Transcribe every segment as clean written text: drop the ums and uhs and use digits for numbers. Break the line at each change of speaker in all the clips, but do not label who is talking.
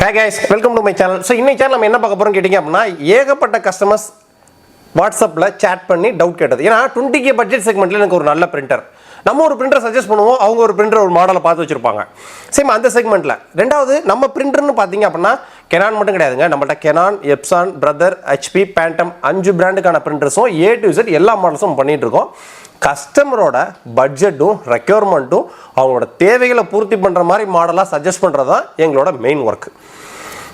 Hi guys, welcome to my channel. So இன்னைக்கு channel நம்ம என்ன பார்க்க போறோம் கேட்டிங்க அப்படினா ஏகப்பட்ட கஸ்டமர்ஸ் வாட்ஸ்அப்ல chat பண்ணி டவுட் கேட்டது. ஏனா 20k பட்ஜெட் செக்மெண்ட்ல எனக்கு ஒரு நல்ல பிரிண்டர். நம்ம ஒரு பிரிண்டர் சஜஸ்ட் பண்ணுவோம், அவங்க ஒரு பிரிண்டர் ஒரு மாடலை பார்த்து வச்சிருப்பாங்க. சேம் அந்த செக்மெண்ட்ல. ரெண்டாவது நம்ம பிரிண்டர்னு பாத்தீங்க அப்படினா CANON மட்டும் கிடையாதுங்க. நம்மட்ட CANON, EPSON, brother, HP, Phantom 5 பிராண்டுக்கான பிரிண்டர்ஸும் A to Z எல்லா மாடல்ஸும் பண்ணிட்டு இருக்கோம். கஸ்டமரோட பட்ஜெட்டும் ரெக்யர்மெண்ட்டும் அவங்களோட தேவைகளை பூர்த்தி பண்ணுற மாதிரி மாடலாக சஜஸ்ட் பண்ணுறது தான் எங்களோட மெயின் ஒர்க்.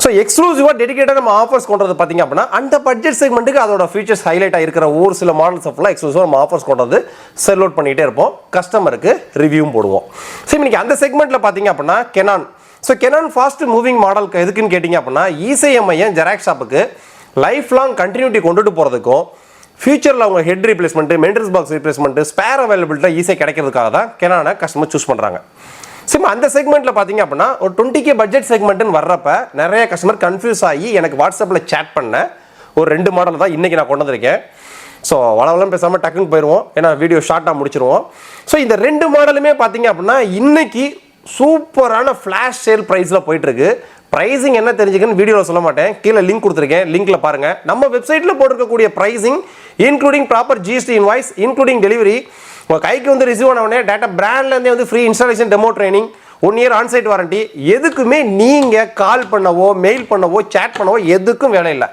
ஸோ எக்ஸ்க்ளூசிவாக டெடிகேட்டாக நம்ம ஆஃபர்ஸ் கொண்டது பார்த்தீங்க அப்படின்னா அந்த பட்ஜெட் செக்மெண்ட்டுக்கு அதோட ஃபீச்சர்ஸ் ஹைலைட் ஆகிருக்கிற ஒரு சில மாடல்ஸ் ஃபுல்லாக எக்ஸ்க்ளூசிவாக நம்ம ஆஃபர்ஸ் கொண்டது செல் அவுட் பண்ணிகிட்டே இருப்போம், கஸ்டமருக்கு ரிவ்யூவும் போடுவோம். ஸோ இன்னைக்கு அந்த செக்மெண்ட்டில் பார்த்தீங்க அப்படின்னா CANON. So CANON fast moving model எதுக்குன்னு கேட்டிங்க அப்படின்னா ECMIN ஜெராக்ஸ் ஷாப்புக்கு லைஃப் லாங் கண்டினியூட்டி கொண்டுட்டு போகிறதுக்கும் ஃபியூச்சரில் அவங்க head replacement, maintenance box replacement, spare அவைலபிலிட்டியாக ஈஸியாக கிடைக்கிறதுக்காக தான் CANON கஸ்டமர் சூஸ் பண்ணுறாங்க. சிம் அந்த செக்மெண்ட்டில் பார்த்தீங்க அப்படின்னா ஒரு 20k பட்ஜெட் செக்மெண்ட்டுன்னு வர்றப்ப நிறைய கஸ்டமர் கன்ஃபியூஸ் ஆகி எனக்கு வாட்ஸ்அப்பில் சேட் பண்ண ஒரு 2 மாடல் தான் இன்றைக்கி நான் கொண்டு வந்திருக்கேன். ஸோ வளவளம் பேசாமல் டக்குன்னு போயிடுவோம், ஏன்னா வீடியோ ஷார்ட்டாக முடிச்சிருவோம். ஸோ இந்த 2 மாடலுமே பார்த்தீங்க அப்படின்னா இன்னைக்கு சூப்பரான ஃப்ளாஷ் சேல் ப்ரைஸில் போயிட்டுருக்கு. ப்ரைஸிங் என்ன தெரிஞ்சுக்கன்னு வீடியோவில் சொல்ல மாட்டேன், கீழே லிங்க் கொடுத்துருக்கேன், லிங்க்கில் பாருங்கள். நம்ம வெப்சைட்டில் போட்டிருக்கக்கூடிய pricing including proper GST invoice, including delivery, உங்கள் கைக்கு வந்து ரிசீவ் ஆனவொடனே டேட்டா பிராண்ட்லேருந்தே வந்து free installation, demo training, 1 year onsite warranty, எதுக்குமே நீங்கள் கால் பண்ணவோ மெயில் பண்ணவோ சேட் பண்ணவோ எதுக்கும் வேலை இல்லை.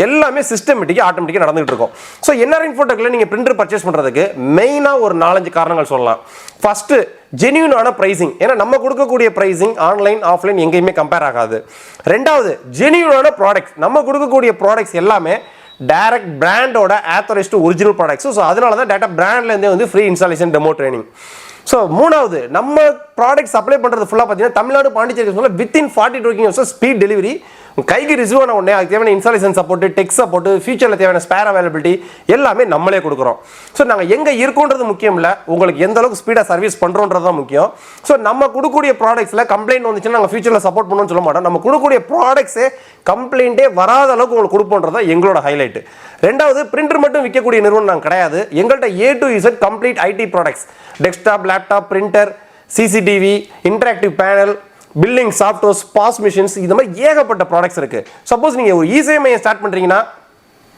எல்லாமே சிஸ்டமேட்டிக்காக ஆட்டோமேட்டிக்காக நடந்துகிட்டு இருக்கும். ஸோ NR இன்ஃபோடெக்கில் நீங்கள் பிரிண்டர் பர்ச்சேஸ் பண்ணுறதுக்கு மெயினாக ஒரு 4-5 காரணங்கள் சொல்லலாம். ஃபஸ்ட்டு ஜென்யூனான ப்ரைஸிங், ஏன்னா நம்ம கொடுக்கக்கூடிய ப்ரைஸிங் ஆன்லைன் ஆஃப்லைன் எங்கேயுமே கம்பேர் ஆகாது. ரெண்டாவது ஜென்யூனான ப்ராடக்ட்ஸ், நம்ம கொடுக்கக்கூடிய ப்ராடக்ட்ஸ் எல்லாமே டைரக்ட் பிராண்டோட ஆத்தரைஸ்டு ஒரிஜினல் ப்ராடக்ட்ஸ். ஸோ அதனால தான் டேட்டா பிராண்ட்லேருந்தே வந்து free installation, demo training. So மூணாவது நம்ம ப்ராடக்ட் சப்ளை பண்ணுறது ஃபுல்லாக பார்த்தீங்கன்னா Tamil Nadu, Pondicherry within 42 working hours speed delivery. கைக்கு ரிசீவ் ஆன உடனே அதுக்கு தேவையான இன்ஸ்டாலேஷன் சப்போர்ட், டெக் சப்போர்ட், ஃபியூச்சரில் தேவையான ஸ்பேர் அவைலபிலிட்டி எல்லாமே நம்மளே கொடுக்குறோம். ஸோ நாங்கள் எங்கே இருக்கோன்றது முக்கியம் இல்லை, உங்களுக்கு எந்த அளவுக்கு ஸ்பீடாக சர்வீஸ் பண்ணுறோன்றது தான் முக்கியம். ஸோ நம்ம கொடுக்கக்கூடிய ப்ராடக்ட்ஸில் கம்ப்ளைண்ட் வந்துச்சுன்னா நாங்கள் ஃபியூச்சரில் சப்போர்ட் பண்ணணும்னு சொல்ல மாட்டோம். நம்ம கொடுக்கக்கூடிய ப்ராடக்ட்ஸே கம்ப்ளைண்ட்டே வராத அளவுக்கு உங்களுக்கு கொடுப்போன்றது தான் எங்களோட ஹைலைட். ரெண்டாவது பிரிண்டர் மட்டும் விற்கக்கூடிய நிறுவனம் நாங்கள் கிடையாது. எங்கள்கிட்ட A to Z complete IT products, desktop, laptop, printer, CCTV, interactive panel, billing softwares, POS machines, இந்த மாதிரி ஏகப்பட்ட ப்ராடக்ட்ஸ் இருக்குது. சப்போஸ் நீங்கள் ஒரு ECMI ஸ்டார்ட் பண்ணுறீங்கன்னா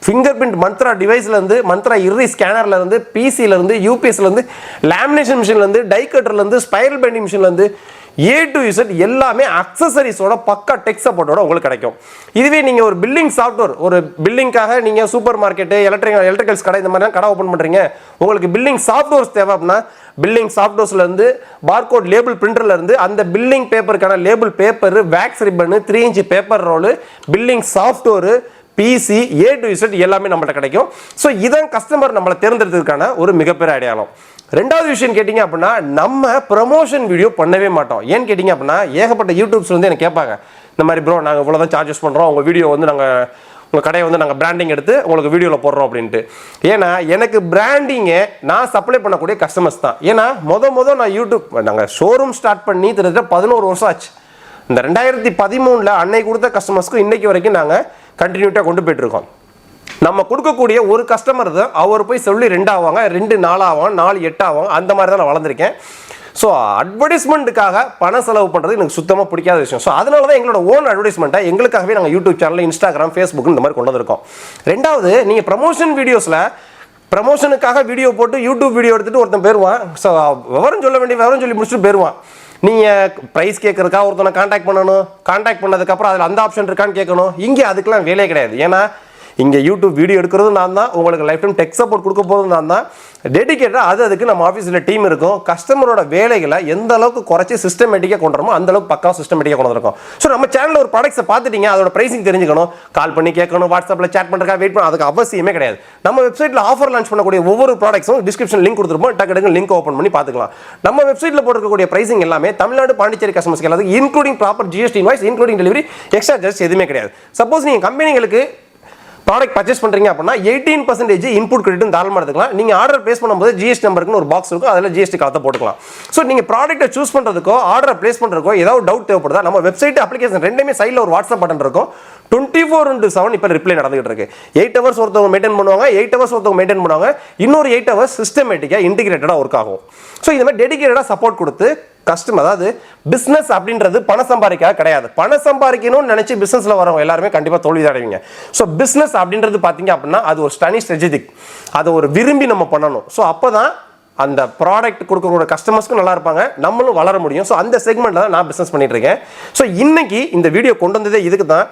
ஃபிங்கர் பிரிண்ட் மந்த்ரா டிவைஸ்லேருந்து, மந்த்ரா இர்ரி ஸ்கேனர்லேருந்து, PCலேருந்து, UPSலேருந்து, லேமினேஷன் மிஷின்லேருந்து, டை கட்டர்லேருந்து, ஸ்பைரல் பெண்டிங் மிஷின்லேருந்து A to Z எல்லாமே அக்சசரிஸோட பக்கா டெக் சப்போர்ட்டோட உங்களுக்கு கிடைக்கும். இதுவே நீங்கள் ஒரு பில்லிங் சாஃப்ட்வேர், ஒரு பில்லிங்காக நீங்கள் சூப்பர் மார்க்கெட்டு, எலக்ட்ரிக்கல்ஸ் கடை, இந்த மாதிரிலாம் கடை ஓப்பன் பண்ணுறீங்க, உங்களுக்கு பில்லிங் சாஃப்ட்வேர்ஸ் தேவை அப்படின்னா பில்லிங் சாஃப்ட்வேர்ஸ்லேருந்து, பார்கோட் லேபிள் பிரிண்டர்லேருந்து, அந்த பில்லிங் பேப்பருக்கான label paper, wax ribbon, 3 inch paper roll, billing software, PC, A to Z எல்லாமே நம்மள்ட்ட கிடைக்கும். ஸோ இதான் கஸ்டமர் நம்மளை தேர்ந்தெடுத்ததுக்கான ஒரு மிகப்பெரிய அடையாளம். ரெண்டாவது விஷயம் கேட்டிங்க அப்படின்னா நம்ம ப்ரமோஷன் வீடியோ பண்ணவே மாட்டோம். ஏன்னு கேட்டிங்க அப்படின்னா ஏகப்பட்ட யூடியூப்ஸ் வந்து எனக்கு கேட்பாங்க, இந்த மாதிரி ப்ரோ நாங்கள் இவ்வளோ தான் சார்ஜஸ் பண்ணுறோம், உங்கள் வீடியோ வந்து நாங்கள் உங்கள் கடையை வந்து நாங்கள் பிராண்டிங் எடுத்து உங்களுக்கு வீடியோவில் போடுறோம் அப்படின்ட்டு. ஏன்னா எனக்கு பிராண்டிங்கை நான் சப்ளை பண்ணக்கூடிய கஸ்டமர்ஸ் தான். ஏன்னா மொதல் நான் யூடியூப் நாங்கள் ஷோரூம் ஸ்டார்ட் பண்ணி கிட்டத்தட்ட 11 வருஷம் ஆச்சு. இந்த 2013 அன்னைக்கு கொடுத்த கஸ்டமர்ஸ்க்கும் இன்றைக்கி வரைக்கும் நாங்கள் கண்டினியூட்டாக கொண்டு போய்ட்டுருக்கோம். நம்ம கொடுக்கக்கூடிய ஒரு கஸ்டமர் தான் அவர் போய் சொல்லி 2 ஆவாங்க, 2 4 ஆவாங்க, 4 8 ஆவாங்க, அந்த மாதிரி தான் நான் வளர்ந்துருக்கேன். ஸோ அட்வர்டைஸ்மெண்ட்டுக்காக பணம் செலவு பண்ணுறது எனக்கு சுத்தமாக பிடிக்காத விஷயம். ஸோ அதனால தான் எங்களோட ஓன் அட்வர்டைஸ்மெண்ட்டை எங்களுக்காகவே நாங்கள் யூடியூப் சேனல், இன்ஸ்டாகிராம், ஃபேஸ்புக் இந்த மாதிரி கொண்டு வந்திருக்கோம். ரெண்டாவது நீங்கள் ப்ரமோஷன் வீடியோஸில் ப்ரமோஷனுக்காக வீடியோ போட்டு யூடியூப் வீடியோ எடுத்துகிட்டு ஒருத்தன் போயிடுவான். ஸோ விவரம் சொல்ல வேண்டிய விவரம் சொல்லி முடிச்சுட்டு போயிடுவான். நீங்கள் ப்ரைஸ் கேட்குறதுக்கா ஒருத்தனை கான்டாக்ட் பண்ணணும், கான்டாக்ட் பண்ணதுக்கப்புறம் அதில் அந்த ஆப்ஷன் இருக்கான்னு கேட்கணும். இங்கே அதுக்கெலாம் வேலையே கிடையாது. ஏன்னா இங்கே யூடியூப் வீடியோ எடுக்கிறது நான் தான், உங்களுக்கு லைஃப் டைம் டெக் சப்போர்ட் கொடுக்க போகிறது நான் தான். டெடிகேட்டாக அதுக்கு நம்ம ஆஃபீஸில் டீம் இருக்கும். கஸ்டமரோட வேலைகளை எந்த அளவுக்கு குறைச்சி சிஸ்டமேட்டிக்காக கொண்டுறோமோ அந்த அளவுக்கு பக்காவாக சிஸ்டமேட்டிக்காக கொண்டு வந்திருக்கோம். ஸோ நம்ம சேனலில் ஒரு ப்ராடக்ட்ஸை பார்த்துட்டீங்க, அதோட ப்ரைஸிங் தெரிஞ்சுக்கணும், கால் பண்ணி கேட்கணும், வாட்ஸ்அப்பில் சேட் பண்ணுறதுக்காக வெயிட் பண்ண அதுக்கு அவசியமே கிடையாது. நம்ம வெப்சைட்டில் ஆஃபர் லான்ச் பண்ணக்கூடிய ஒவ்வொரு ப்ராடக்ட்ஸும் டிஸ்கிரிப்ஷன் லிங்க் கொடுத்துருப்போம், டக்கு லிங்க் ஓப்பன் பண்ணி பார்த்துக்கலாம். நம்ம வெப்சைட்டில் போட்டிருக்கக்கூடிய ப்ரைஸிங் எல்லாமே தமிழ்நாடு, பாண்டிச்சேரி கஸ்டமர்ஸ்க்கு எல்லாத்துக்கும் including proper GST invoice, including delivery, extra charges எதுவுமே கிடையாது. சப்போஸ் நீங்கள் கம்பெனிகளுக்கு ப்ராடக்ட் பர்ச்சேஸ் பண்ணுறீங்க அப்படின்னா 18% இன்புட் கிரெடிட்டும் தாராளமாக எடுத்துக்கலாம். நீங்கள் ஆர்டர் பிளேஸ் பண்ணும்போது GST நம்பருக்குன்னு ஒரு பாக்ஸ் இருக்கும், அதில் GST காலத்தை போட்டுக்கலாம். ஸோ நீங்கள் ப்ராடக்ட்டை சூஸ் பண்ணுறதுக்கோ ஆர்டர் பிளேஸ் பண்ணுறதுக்கோ ஏதாவது டவுட் தேவைப்படுதா, நம்ம வெப்சைட் அப்ளிகேஷன் ரெண்டுமே சைடில் ஒரு வாட்ஸ்அப் பட்டன் இருக்கும். 24/7 இப்போ ரிப்ளை நடந்துகிட்டு இருக்கு. 8 hours ஒருத்தவங்க மெயின்டைன் பண்ணுவாங்க, 8 hours ஒருத்தவங்க மெயின்டைன் பண்ணுவாங்க, இன்னொரு 8 hours சிஸ்டமேட்டிக்காக இன்டிகிரேட்டடாக ஒர்க் ஆகும். ஸோ இந்த மாதிரி டெடிகேட்டடாக சப்போர்ட் கொடுத்து கஸ்டமர், அதாவது பிஸ்னஸ் அப்படின்றது பணம் சம்பாதிக்க கிடையாது. பணம் சம்பாதிக்கணும்னு நினைச்சு பிசினஸ்ல வரவங்க எல்லாருமே கண்டிப்பா தோல்வி அடைவீங்க. ஸோ பிஸ்னஸ் அப்படின்றது பாத்தீங்க அப்படின்னா அது ஒரு ஸ்டனி ஸ்ட்ராட்டஜிக், அதை ஒரு விரும்பி நம்ம பண்ணணும். ஸோ அப்பதான் அந்த ப்ராடக்ட் கொடுக்கக்கூடிய கஸ்டமர்ஸ்க்கும் நல்லா இருப்பாங்க, நம்மளும் வளர முடியும். ஸோ அந்த செக்மெண்ட்ல தான் நான் பிசினஸ் பண்ணிட்டு இருக்கேன். ஸோ இன்னைக்கு இந்த வீடியோ கொண்டு வந்ததே இதுக்கு தான்.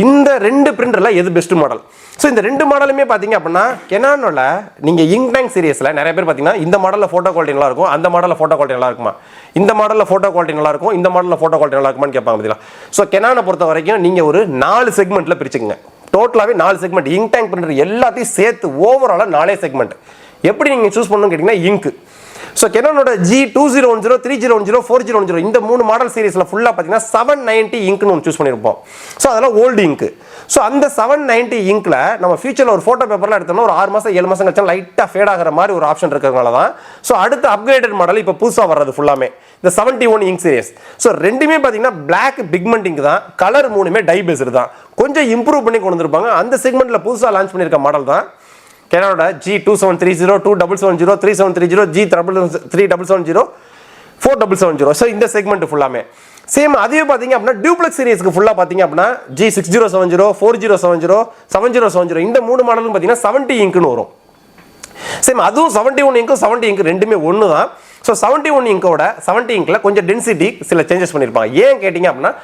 இந்த ரெண்டு பிரிண்டர்ல எது பெஸ்ட் மாடல்? ஸோ இந்த ரெண்டு மாடலுமே பார்த்தீங்க அப்படின்னா கேனானோட நீங்கள் இங்க் டேங்க் சீரியஸில் நிறைய பேர் பார்த்தீங்கன்னா இந்த மாடலில் ஃபோட்டோ குவாலிட்டி நல்லா இருக்கும், அந்த மாடலில் ஃபோட்டோ குவாலிட்டி நல்லா இருக்குமா, இந்த மாடலில் ஃபோட்டோ குவாலிட்டி நல்லா இருக்கும், இந்த மாடலில் ஃபோட்டோ குவாலிட்டி நல்லா இருக்குமான்னு கேட்பாங்க பார்த்தீங்களா. ஸோ கேனானை பொறுத்த வரைக்கும் நீங்கள் ஒரு 4 செக்மெண்ட்டில் பிரிச்சுக்கங்க. டோட்டலாகவே 4 செக்மெண்ட் இங்க் டேங்க் பிரிண்டர் எல்லாத்தையும் சேர்த்து ஓவராலாக 4 செக்மெண்ட். எப்படி நீங்கள் சூஸ் பண்ணணும்னு கேட்டிங்கன்னா இங்க். ஸோ கேனானோட G2010, 3010, 4010 இந்த 3 மாடல் சீரிஸில் ஃபுல்லாக பார்த்தீங்கன்னா 790 இங்க்னு ஒன்று சூஸ் பண்ணியிருப்போம். ஸோ அதெல்லாம் ஓல்டு இங்க். ஸோ அந்த 790 இங்க்ல நம்ம ஃபியூச்சரில் ஒரு ஃபோட்டோ பேப்பரில் எடுத்தோம்னா ஒரு 6 மாதம் 7 மாதம் கழிச்சா லைட்டாக ஃபேட் ஆகிற மாதிரி ஒரு ஆப்ஷன் இருக்கிறதுனால தான். ஸோ அடுத்த அப்கிரேடட் மாடல் இப்போ புதுசாக வர்றது ஃபுல்லாமே இந்த 71 இங்க் சீரிஸ். ஸோ ரெண்டுமே பார்த்தீங்கன்னா பிளாக் பிக்மெண்ட் இங்க் தான், கலர் 3மே டை பேஸ்டு தான். கொஞ்சம் இம்ப்ரூவ் பண்ணி கொண்டு வந்திருப்பாங்க. அந்த செக்மெண்ட்டில் புதுசாக லான்ச் பண்ணியிருக்க மாடல் தான் கேனானோட G2730, 2770, 3730, G3770, 4770. ஸோ இந்த செக்மெண்ட் ஃபுல்லாமே சேம். அதே பார்த்தீங்க அப்படின்னா டியூப்ளெக்ஸ் சீரிஸ்க்கு ஃபுல்லாக பார்த்தீங்க அப்படின்னா G6070, 4070, 7070 இந்த 3 மாடலும் பார்த்தீங்கன்னா 70 இங்க்னு வரும். சேம் அதுவும் 71 இங்க் 70 இங்க் ரெண்டுமே ஒன்று தான். ஸோ 71 இங்கோட 70 இங்க்ல கொஞ்சம் டென்சிட்டி சில சேஞ்சஸ் பண்ணியிருப்பாங்க. ஏன் கேட்டிங்க அப்படின்னா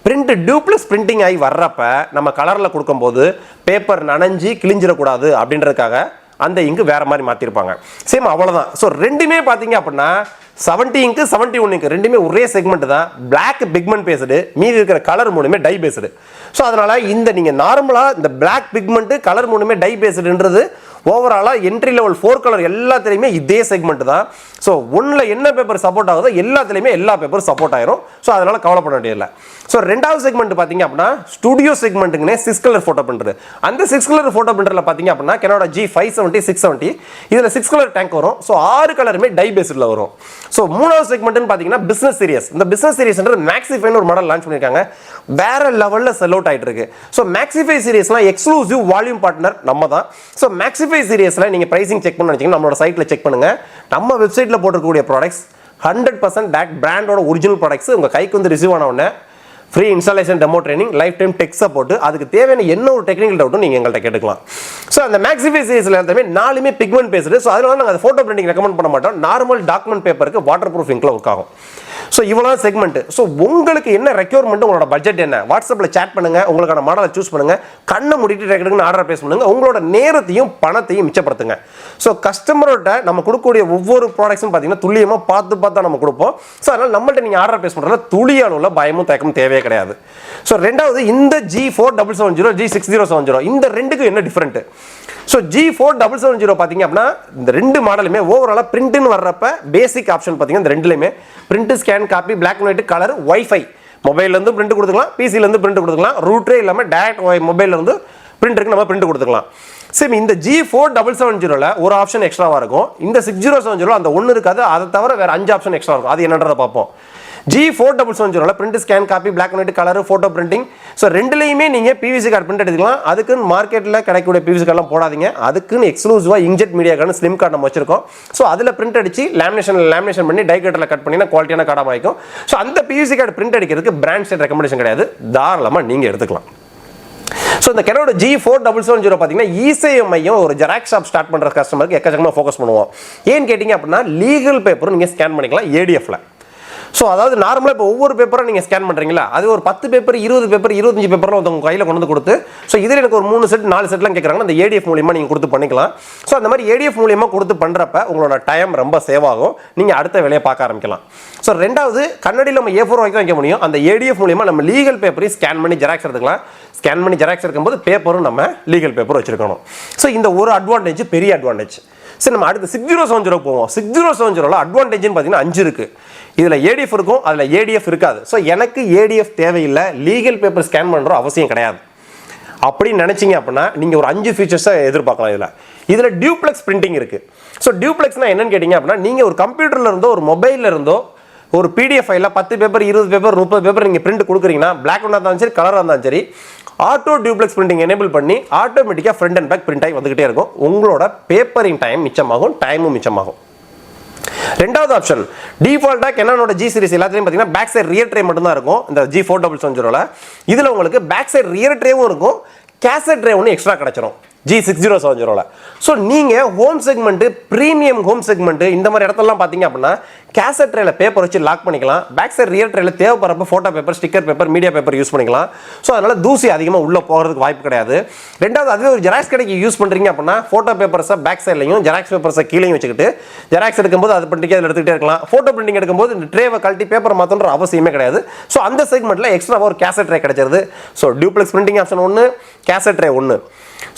பிரிண்ட் டியூப்ளெக்ஸ் பிரிண்டிங் ஆகி வர்றப்ப நம்ம கலரில் கொடுக்கும்போது பேப்பர் நனைஞ்சி கிழிஞ்சிடக்கூடாது அப்படின்றதுக்காக அந்த இங்கு வேற மாதிரி மாற்றிருப்பாங்க. சேம் அவ்வளோதான். ஸோ ரெண்டுமே பார்த்தீங்க அப்படின்னா 70 இங்க் 71 இங்க் ரெண்டுமே ஒரே செக்மெண்ட் தான், பிளாக் பிக்மெண்ட் பேஸ்டு, மீதி இருக்கிற கலர் 3மே டை பேஸ்டு. ஸோ அதனால இந்த நீங்கள் நார்மலாக இந்த பிளாக் பிக்மெண்ட் கலர் 3மே டை பேஸ்டுன்றது ஓவராலாக என்ட்ரி லெவல் 4 கலர் எல்லாத்துலேயுமே இதே செக்மெண்ட் தான். ஸோ ஒன்றில் என்ன பேப்பர் சப்போர்ட் ஆகுதோ எல்லாத்துலேயுமே எல்லா பேப்பரும் சப்போர்ட் ஆயிரும். ஸோ அதனால கவலைப்பட வேண்டியதில்லை. ஸோ ரெண்டாவது செக்மெண்ட் பார்த்தீங்க அப்படின்னா ஸ்டுடியோ செக்மெண்ட்டுக்குன்னே 6 கலர் ஃபோட்டோ பிரிண்டர். அந்த 6 கலர் ஃபோட்டோ பிரிண்டரில் பார்த்தீங்க அப்படின்னா கேனானோட G570, 670 இதில் 6 கலர் டேங்க் வரும். ஸோ 6 கலருமே டை பேஸ்டில் வரும். ஸோ மூணாவது செக்மெண்ட்னு பார்த்தீங்கன்னா பிஸ்னஸ் சீரியஸ். இந்த பிஸ்னஸ் சீரியஸ்ன்றது மேக்ஸிஃபைன்னு ஒரு மாடல் லான்ச் பண்ணியிருக்காங்க, வேற லெவலில் செல் அவுட் ஆகிட்டு இருக்கு. ஸோ மேக்ஸிஃபை சீரியஸ்லாம் எக்ஸ்க்ளூசிவ் வால்யூம் பார்ட்னர் நம்ம தான். ஸோ மேக்ஸிஃபை சீரியஸில் நீங்கள் ப்ரைசிங் செக் பண்ண நினச்சிங்கன்னா நம்மளோட சைட்டில் செக் பண்ணுங்க. நம்ம வெப்சைட்டில் போட்டிருக்கக்கூடிய ப்ராடக்ட்ஸ் 100% டேக் பிராண்டோட ஒரிஜினல் ப்ராடக்ட்ஸ் உங்கள் கைக்கு வந்து ரிசீவ் ஆன உடனே free installation, demo training, life time tech support, அதுக்கு தேவையான என்ன ஒரு டெக்னிக்கல் டவுட்டும் நீங்கள் எங்கள்கிட்ட கேட்டுக்கலாம். ஸோ அந்த மேக்ஸிஃபை சீரிஸில் எல்லாமே 4மே பிக்மெண்ட் பேஸ்டு. ஸோ அதனால நாங்கள் ஃபோட்டோ பிரிண்டிங் ரெக்கமெண்ட் பண்ண மாட்டோம். நார்மல் டாக்குமெண்ட் பேப்பருக்கு வாட்டர் ப்ரூஃப் இங்கில் ஒர்க் ஆகும். ஸோ இவ்வளோ செக்மெண்ட். ஸோ உங்களுக்கு என்ன ரெக்யர்மெண்ட், உங்களோட பட்ஜெட் என்ன, வாட்ஸ்அப்பில் சேட் பண்ணுங்க, உங்களுக்கான மாடலை சூஸ் பண்ணுங்க, கண்ணை மூடிட்டு டக்குன்னு ஆர்டர் பேஸ் பண்ணுங்க, உங்களோட நேரத்தையும் பணத்தையும் மிச்சப்படுத்துங்க. ஸோ கஸ்டமரோட நம்ம கொடுக்கக்கூடிய ஒவ்வொரு ப்ராடக்ட்ஸும் பார்த்தீங்கன்னா துல்லியமாக பார்த்து நம்ம கொடுப்போம். ஸோ அதனால் நம்மள்ட்ட நீங்கள் ஆர்டர் பேஸ் பண்ணுறதுல துளி அளவில் பயமும் தயக்கமும் தேவையே கிடையாது. ஸோ ரெண்டாவது இந்த G4770, G6070 இந்த ரெண்டுக்கும் என்ன டிஃப்ரெண்ட்? ஸோ G4770 பார்த்தீங்க அப்படின்னா இந்த ரெண்டு மாடலுமே ஓவராலாக பிரிண்ட்னு வர்றப்ப பேசிக் ஆப்ஷன் பார்த்தீங்கன்னா இந்த ரெண்டுலையுமே print, scan, copy, black and white, colour, wifi, மொபைல்லேருந்து பிரிண்ட் கொடுத்துக்கலாம், பிசிலேருந்து பிரிண்ட் கொடுத்துக்கலாம், ரூட்டே இல்லாமல் டேரக்ட் மொபைல்லேருந்து பிரிண்டருக்கு நம்ம பிரிண்ட் கொடுத்துக்கலாம். சரி, இந்த G4770 ஒரு ஆப்ஷன் எக்ஸ்ட்ராவாக இருக்கும். இந்த 6070 அந்த ஒன்று இருக்காது, அதை தவிர வேறு 5 ஆப்ஷன் எக்ஸ்ட்ரா இருக்கும். அது என்னன்றதை பார்ப்போம். G4770 print, scan, copy, black and white, colour, photo printing. So ரெண்டுலையுமே நீங்கள் பிவிசி கார்டு பிரிண்ட் எடுத்துக்கலாம். அதுக்குன்னு மார்க்கெட்டில் கிடைக்கக்கூடிய பிவிசி கார்டெலாம் போடாதீங்க. அதுக்குன்னு எக்ஸ்க்ளூசிவாக inkjet media card, slim card நம்ம வச்சிருக்கோம். ஸோ அதில் பிரிண்ட் அடிச்சு லேமினேஷன் பண்ணி டை கட்டரில் கட் பண்ணி குவாலிட்டியான கார்டாக வாங்கிக்கும். ஸோ அந்த பிவிசி கார்டு பிரிண்ட் அடிக்கிறதுக்கு பிராண்ட் சைட் ரெக்கமெண்டேஷன் கிடையாது, தாராளமாக நீங்கள் எடுத்துக்கலாம். ஸோ இந்த கேனோட G4770 பார்த்தீங்கன்னா இசேஎம்ஐயும் ஒரு ஜெராக்ஸ் ஷாப் ஸ்டார்ட் பண்ணுற கஸ்டமருக்கு எக்கச்சக்கமாக ஃபோக்கஸ் பண்ணுவோம். ஏன்னு கேட்டிங்க அப்படின்னா லீகல் பேப்பரும் நீங்கள் ஸ்கேன் பண்ணிக்கலாம் ADFல. ஸோ அதாவது நார்மலாக இப்போ ஒவ்வொரு பேப்பரும் நீங்கள் ஸ்கேன் பண்ணுறீங்களா, அது ஒரு 10 பேப்பர், 20 பேப்பர், 25 பேப்பர்லாம் உங்கள் கையில் கொண்டு வந்து கொடுத்து, ஸோ இதில் எனக்கு ஒரு 3 செட் 4 செட்லாம் கேட்குறாங்கன்னா அந்த ADF மூலியமாக நீங்கள் கொடுத்து பண்ணிக்கலாம். ஸோ அந்த மாதிரி ADF மூலியமாக கொடுத்து பண்ணுறப்ப உங்களோட டைம் ரொம்ப சேவ் ஆகும், நீங்கள் அடுத்த வேலையை பார்க்க ஆரம்பிக்கலாம். ஸோ ரெண்டாவது கண்ணடியில் நம்ம A4 வரைக்கும் வைக்க முடியும். அந்த ADF மூலியமாக நம்ம லீகல் பேப்பரையும் ஸ்கேன் பண்ணி ஜெராக்ஸ் எடுத்துக்கலாம். ஸ்கேன் பண்ணி ஜெராக்ஸ் எடுக்கும்போது பேப்பரும் நம்ம லீகல் பேப்பர் வச்சிருக்கணும். ஸோ இந்த ஒரு அட்வான்டேஜ், பெரிய அட்வான்டேஜ். சரி, நம்ம அடுத்து 6070 போவோம். 6070 அட்வான்டேஜ்னு பார்த்தீங்கன்னா 5 இருக்குது. இதில் ADF இருக்கும், அதில் ADF இருக்காது. ஸோ எனக்கு ADF தேவையில்லை, லீகல் பேப்பர் ஸ்கேன் பண்ணுற அவசியம் கிடையாது அப்படின்னு நினச்சிங்க அப்படின்னா நீங்கள் ஒரு 5 ஃபீச்சர்ஸை எதிர்பார்க்கலாம். இதில் டியூப்ளெக்ஸ் பிரிண்டிங் இருக்குது. ஸோ டியூப்ளெக்ஸ்னால் என்னன்னு கேட்டிங்க அப்படின்னா நீங்கள் ஒரு கம்ப்யூட்டரில் இருந்தோ ஒரு மொபைலில் இருந்தோ ஒரு PDF ஃபைலில் 10 பேப்பர், 20 பேப்பர், 30 பேப்பர் நீங்கள் பிரிண்ட் கொடுக்குறீங்கன்னா, பிளாக் அண்ட் இருந்தாலும் சரி, கலராக இருந்தாலும் சரி, ஆட்டோ டியூப்ளெக்ஸ் பிரிண்டிங் எனேபிள் பண்ணி ஆட்டோமேட்டிக்காக ஃப்ரண்ட் அண்ட் பேக் பிரிண்ட் ஆகி வந்துகிட்டே இருக்கும். உங்களோட பேப்பரிங் டைம் மிச்சமாகும், டைமும் மிச்சமாகும். ரெண்டாவது ஆப்ஷன் டிஃபால்ட்டா கேனனோட G சீரிஸ் எல்லாத்துலயும் பாத்தீங்கன்னா பேக் சைடு ரியர் ட்ரே மட்டும் தான் இருக்கும் இந்த G4770ல. இதுல உங்களுக்கு பேக் சைடு ரியர் ட்ரேவும் இருக்கும், கேசட் ட்ரே ஒன்று எக்ஸ்ட்ரா கிடைச்சிரும் G6070ல. ஸோ நீங்கள் home segment, premium home segment இந்த மாதிரி இடத்துலலாம் பார்த்தீங்க அப்படின்னா கேசட் ட்ரேல பேப்பர் வச்சு லாக் பண்ணிக்கலாம். பேக் சைடு ரியர் ட்ரேல தேவைப்படுறப்ப photo paper, sticker paper, media paper use பண்ணிக்கலாம். ஸோ அதனால் தூசி அதிகமாக உள்ளே போகிறதுக்கு வாய்ப்பு கிடையாது. ரெண்டாவது, அதுவே ஒரு ஜெராக்ஸ் கடைக்கு யூஸ் பண்ணுறீங்க அப்படின்னா ஃபோட்டோ பேப்பர்ஸை பேக் சைட்லையும் ஜெராக்ஸ் பேப்பர்ஸை கீழேயும் வச்சுக்கிட்டு ஜெராக்ஸ் எடுக்கும்போது அது பண்ணிட்டு அதில் எடுத்துகிட்டே இருக்கலாம். ஃபோட்டோ பிரிண்டிங் எடுக்கும்போது இந்த ட்ரேவை கழட்டி பேப்பர் மாற்றணுன்ற அவசியமே கிடையாது. ஸோ அந்த செக்மெண்ட்டில் எக்ஸ்ட்ரா ஒரு கேசட் ட்ரே கிடைச்சிருது. ஸோ டியூப்ளெக்ஸ் பிரிண்டிங் ஆப்ஷன் ஒன்று, கேசட் ட்ரே ஒன்று.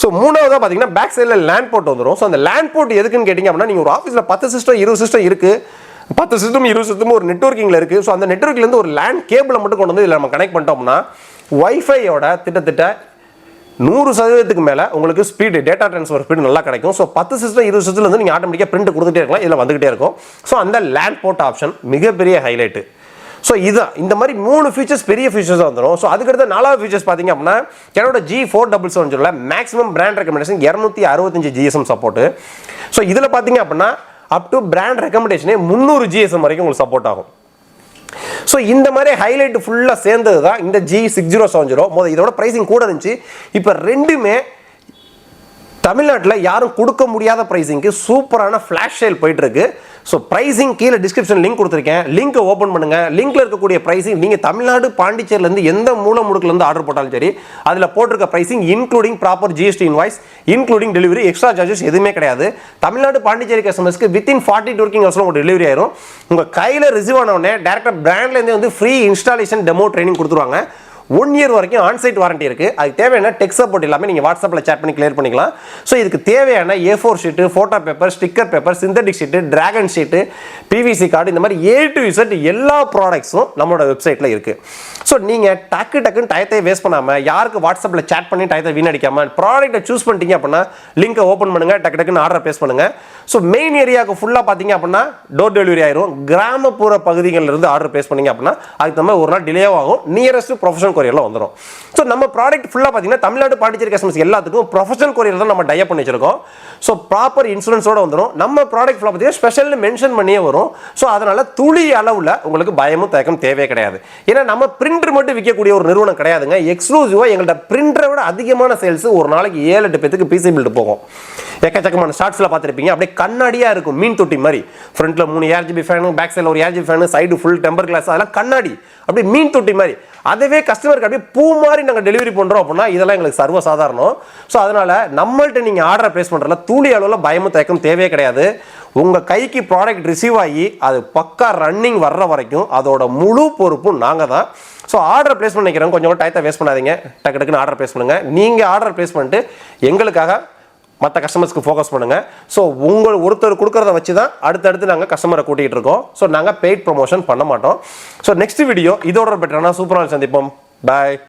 ஸோ மூணாவதாக பார்த்தீங்கன்னா பேக் சைடில் லேண்ட் போர்ட் வந்துடும். ஸோ அந்த லேண்ட் போர்ட் எதுக்குன்னு கேட்டிங்க அப்படின்னா நீங்கள் ஒரு ஆஃபீஸில் 10 சிஸ்டம் 20 சிஸ்டம் இருக்குது, 10 சிஸ்டம் 20 சிஸ்டம் ஒரு நெட்வொர்க்கிங்கில் இருக்குது. ஸோ அந்த நெட்வொர்க்லேருந்து ஒரு லேண்ட் கேபிளை மட்டும் கொண்டு வந்து இதில் நம்ம கனெக்ட் பண்ணிட்டோம்னா வைஃபையோட கிட்டத்தட்ட 100% மேலே உங்களுக்கு ஸ்பீடு, டேட்டா ட்ரான்ஸ்ஃபர் ஸ்பீடு நல்லா கிடைக்கும். ஸோ 10 சிஸ்டம் 20 சிஸ்டம்லேருந்து நீங்கள் ஆட்டோமேட்டிக்காக பிரிண்ட் கொடுத்துட்டே இருக்கலாம், இதில் வந்துகிட்டே இருக்கும். ஸோ அந்த லேண்ட் போர்ட் ஆப்ஷன் மிகப்பெரிய ஹைலைட்டு. ஸோ இதுதான் இந்த மாதிரி 3 ஃபீச்சர்ஸ் பெரிய ஃபீச்சர்ஸ் வந்துடும். ஸோ அதுக்கடுத்த 4வது ஃபீச்சர்ஸ் பார்த்தீங்க அப்படின்னா கேனோட G4770 maximum brand recommendation 265 GSM support. So இதில் பார்த்தீங்க அப்படின்னா அப் டு பிராண்ட் ரெக்கமெண்டேஷனே 300 GSM வரைக்கும் உங்களுக்கு சப்போர்ட் ஆகும். ஸோ இந்த மாதிரி ஹைலைட் ஃபுல்லாக சேர்ந்தது தான் இந்த G6070. முதல் இதோட ப்ரைஸிங் கூட இருந்துச்சு, இப்போ ரெண்டுமே தமிழ்நாட்டில் யாரும் கொடுக்க முடியாத ப்ரைஸிங்க்கு சூப்பரான ஃப்ளாஷ் சேல் போயிட்டு இருக்கு. ஸோ ப்ரைஸிங் கீழே டிஸ்கிரிப்ஷன் லிங்க் கொடுத்துருக்கேன், லிங்கை ஓப்பன் பண்ணுங்க. லிங்க்ல இருக்கக்கூடிய ப்ரைஸிங் நீங்கள் தமிழ்நாடு பாண்டிச்சேரியிலேருந்து எந்த மூல முடுக்குலேருந்து ஆர்டர் போட்டாலும் சரி அதில் போட்டிருக்க pricing including proper GST invoice, including delivery, extra charges எதுவுமே கிடையாது. தமிழ்நாடு பாண்டிச்சேரி கஸ்டமர்ஸ்க்கு வித்தின் 42 ஒர்க்கிங் ஹவர்ஸில் உங்களுக்கு டெலிவரி ஆயிரும். உங்கள் கையில் ரிசீவ் ஆன உடனே டேரக்டாக பிராண்ட்லேருந்து வந்து ஃப்ரீ இன்ஸ்டாலேஷன் டெமோ ட்ரைனிங் கொடுத்துருவாங்க. 1 இயர் வரைக்கும் ஆன்சைட் வாரண்டி இருக்குது. அதுக்கு தேவையான டெக் சப்போர்ட் எல்லாமே நீங்கள் வாட்ஸ்அப்பில் சேட் பண்ணி கிளியர் பண்ணிக்கலாம். ஸோ இதுக்கு தேவையான A4 sheet, photo paper, sticker paper, synthetic sheet, dragon sheet, PVC card, இந்த மாதிரி A to Z எல்லா ப்ராடக்ட்ஸும் நம்மளோட வெப்சைட்டில் இருக்குது. ஸோ நீங்கள் டக்குன்னு டயத்தை வேஸ்ட் பண்ணாமல், யாருக்கு வாட்ஸ்அப்பில் சேட் பண்ணி டயத்தை வீணடிக்காமல் ப்ராடக்ட்டை சூஸ் பண்ணிட்டீங்க அப்படின்னா லிங்கை ஓப்பன் பண்ணுங்கள், டக்குன்னு ஆர்டர் பேஸ் பண்ணுங்கள். ஸோ மெயின் ஏரியாவுக்கு ஃபுல்லாக பார்த்தீங்க அப்படின்னா டோர் டெலிவரி ஆயிரும். கிராமப்புற பகுதிகளிலிருந்து ஆர்டர் பேஸ் பண்ணிங்க அப்படின்னா அதுக்கு நம்ம ஒரு நாள் டிலே ஆகும், நியரஸ்ட் ப்ரொஃபஷனல் கொரியரில் வந்துடும். ஸோ நம்ம ப்ராடக்ட் ஃபுல்லாக பார்த்தீங்கன்னா தமிழ்நாடு பாண்டிச்சேரி கஸ்டமர்ஸ் எல்லாத்துக்கும் ப்ரொஃபஷனல் கொரியர் தான் நம்ம டைப் பண்ணி வச்சிருக்கோம். ஸோ ப்ராப்பர் இன்சூரன்ஸோட வந்துடும். நம்ம ப்ராடக்ட் ஃபுல்லாக பார்த்தீங்கன்னா ஸ்பெஷல் மென்ஷன் பண்ணியே வரும். ஸோ அதனால துளி அளவில் உங்களுக்கு பயமும் தயக்கம் தேவையே கிடையாது. ஏன்னா நம்ம பிரிண்டர் மட்டும் விற்கக்கூடிய ஒரு நிறுவனம் கிடையாதுங்க. எக்ஸ்க்ளூசிவாக எங்கள்கிட்ட பிரிண்டரை விட அதிகமான சேல்ஸ் ஒரு நாளைக்கு 7-8 பேருக்கு PC பில்டு போகும். எக்கச்சக்கமான ஷார்ட்ஸில் பார்த்துருப்பீங்க, அப்படியே கண்ணாடியாக இருக்கும், மீன் தொட்டி மாதிரி. ஃப்ரண்ட்டில் 3 RGB ஃபேனு, பேக் சைடில் ஒரு RGB fan, side full temper glass, அதெல்லாம் கண்ணாடி அப்படியே மீன் தொட்டி மாதிரி. அதுவே கஸ்டமருக்கு அப்படியே பூ மாதிரி நாங்கள் டெலிவரி பண்ணுறோம் அப்படின்னா இதெல்லாம் எங்களுக்கு சர்வசாதாரணம். ஸோ அதனால் நம்மள்ட்ட நீங்கள் ஆர்டர் ப்ளேஸ் பண்ணுறதுல தூளி அளவில் பயமும் தயக்கம் தேவையே கிடையாது. உங்கள் கைக்கு ப்ராடக்ட் ரிசீவ் ஆகி அது பக்கா ரன்னிங் வர்ற வரைக்கும் அதோட முழு பொறுப்பும் நாங்கள் தான். ஸோ ஆர்டர் ப்ளேஸ் பண்ணிக்கிறோம், கொஞ்சம் டயத்தை வேஸ்ட் பண்ணாதீங்க, டக்குன்னு ஆர்டர் ப்ளேஸ் பண்ணுங்கள். நீங்கள் ஆர்டர் ப்ளேஸ் பண்ணிட்டு எங்களுக்காக மற்ற கஸ்டமர்ஸ்க்கு ஃபோக்கஸ் பண்ணுங்கள். ஸோ உங்கள் ஒருத்தர் கொடுக்குறத வச்சு தான் அடுத்தடுத்து நாங்கள் கஸ்டமரை கூட்டிகிட்டு இருக்கோம். ஸோ நாங்கள் பெய்ட் ப்ரொமோஷன் பண்ண மாட்டோம். ஸோ நெக்ஸ்ட் வீடியோ இதோட பெட்டரான சூப்பரான சந்திப்போம். பாய்.